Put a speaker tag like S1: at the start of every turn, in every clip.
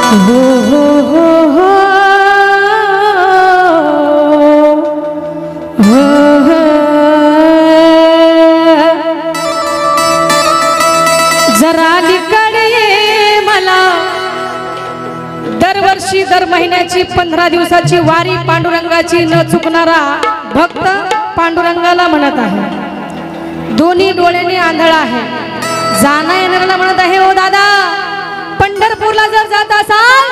S1: हो हो हो हो हो हो जरा अलीकडे मला दरवर्षी दर महिन्याची 15 दिवसाची वारी पांडुरंगाची न चुकणारा भक्त पांडुरंगाला म्हणत आहे। दोन्ही डोळ्यांनी आंधळा आहे। जाणं येणाऱ्याला म्हणत आहे, ओ दादा पंढरपूरला जर जात असाल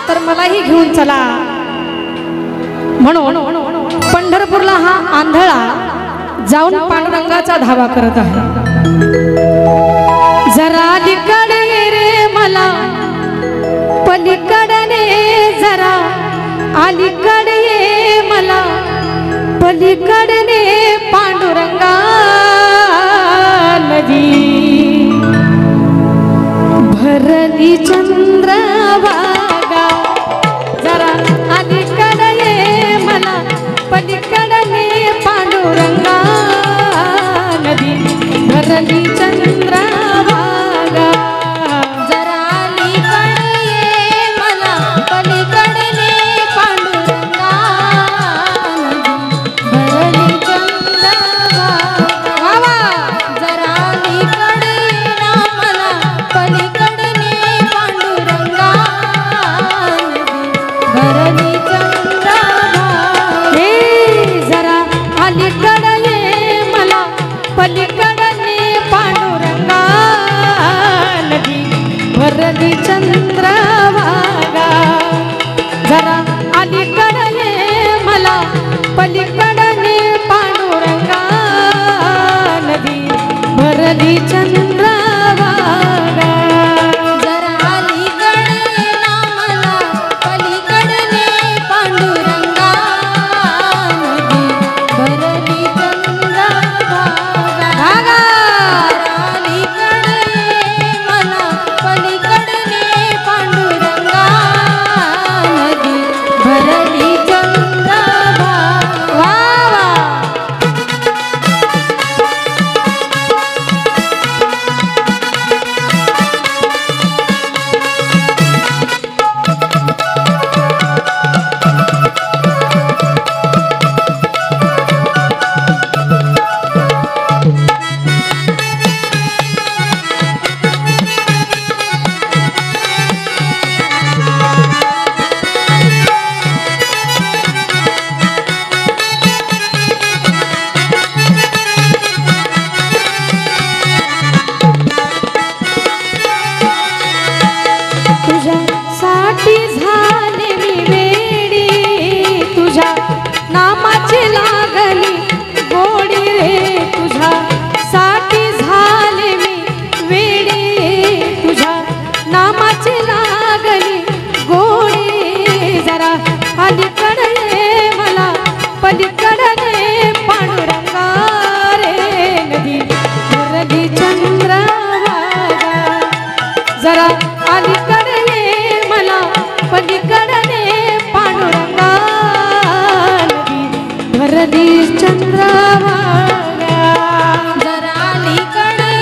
S1: तर मलाही घेऊन चला। म्हणून पंढरपूरला हा आंधळा जाऊन पांडुरंगाचा धावा करत आहे। जरा अलीकडे रे मला पलीकडे जरा अलीकडे मला पलीकडे पांडुरंगा नदी भरली चंद्रभागा जरा अलीकडे मला पलीकडे पांडुरंगा नदी भरली चंद्रभागा
S2: जरा अलीकडे मला पलीकडे पांडुरंगा भरली चंद्रभागा जरा अलीकडे मला पलीकडे पांडुरंगा भरली चंद्रभागा
S1: हे जरा अलीकडे मला पलीकडे पांडुरंगा नदी भरली चंद्रभागा जरा अलीकडे मला पलीकडे पांडुरंगा नदी भरली चंद्रभागा
S2: जरा अलीकडे मला पलीकडे पांडुरंगा नदी भरली चंद्रभागा
S1: भागा
S2: अलीकडे मला पलीकडे पांडुरंगा नदी भरली चंद्रभागा
S1: वा वा तुझ्यासाठी झाले मी वेडी तुझ्या नामाची लागली गोडी रे तुझ्यासाठी झाले मी वेडी तुझ्या नामाची लागली गोडी जरा अलीकडे मला पलीकडे पांडुरंगा रे नदी भरली चंद्रभागा जरा अलीकडे मला पलीकडे पांडुरंगा नदी भरली चंद्रभागा
S2: जरा अलीकडे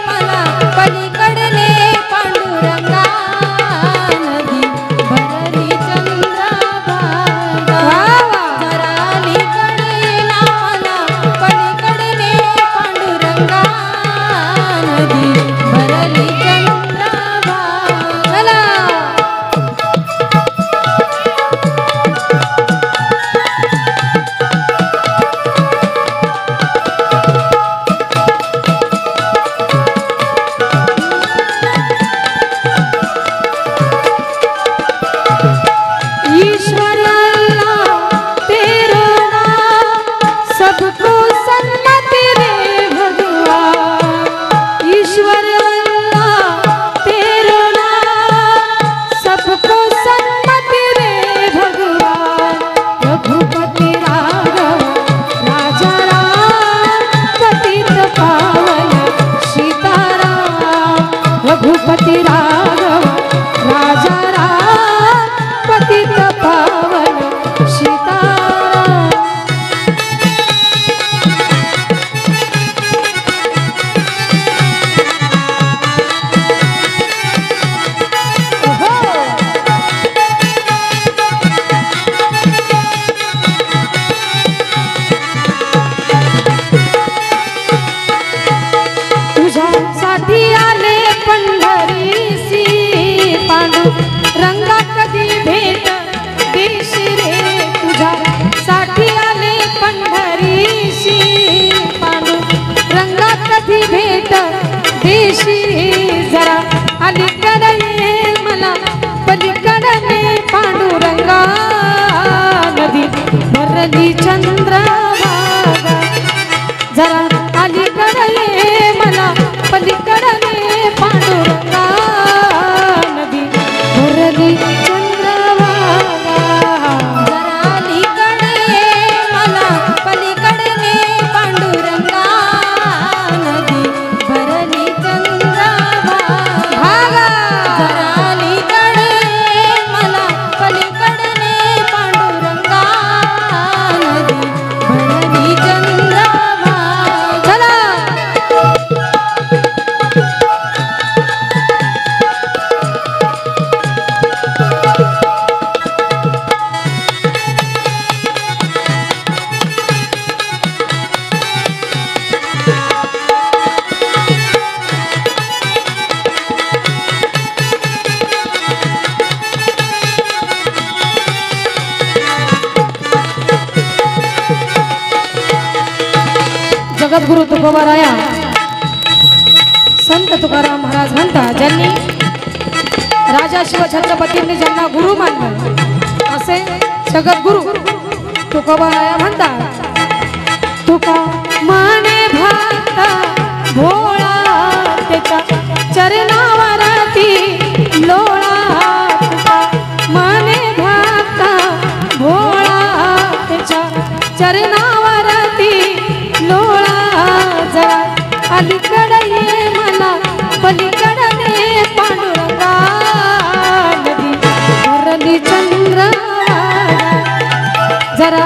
S2: मला पलीकडे पांडुरंगा नदी भरली चंद्रभागा
S1: वा वा
S2: जरा अलीकडे मला पलीकडे पांडुरंगा नदी भरली चंद्रभागा
S1: चला ईश्वर अल्लाह तेरा नाम सबको सन्नत रे भगवान भरली चंद्रभागा जरा अलीकडे ये मला पलीकडे पांडुरंगा नदी भरली चंद्रभागा
S2: जरा अलीकडे मला पलीकडे पांडुरंगा नदी भरली चंद्रभागा जरा अलीकडे मला पलीकडे पांडुरंगा नदी भरली चंद्रभागा
S1: चला जगद्गुरु तुकोबाराया संत तुकाराम महाराज म्हणतात ज्यांनी राजा शिव छत्रपतींनी ज्यांना गुरु मानलं असे जगद्गुरु तुकोबाराया म्हणतात तुका माने भाता भोळा त्याच्या चरणावरती लोळा तुका माने भाता भोळा त्याच्या चरणावरती लोळा जरा अलीकडे ये मला पलीकडे पांडुरंगा नदी भरली चंद्रभागा जरा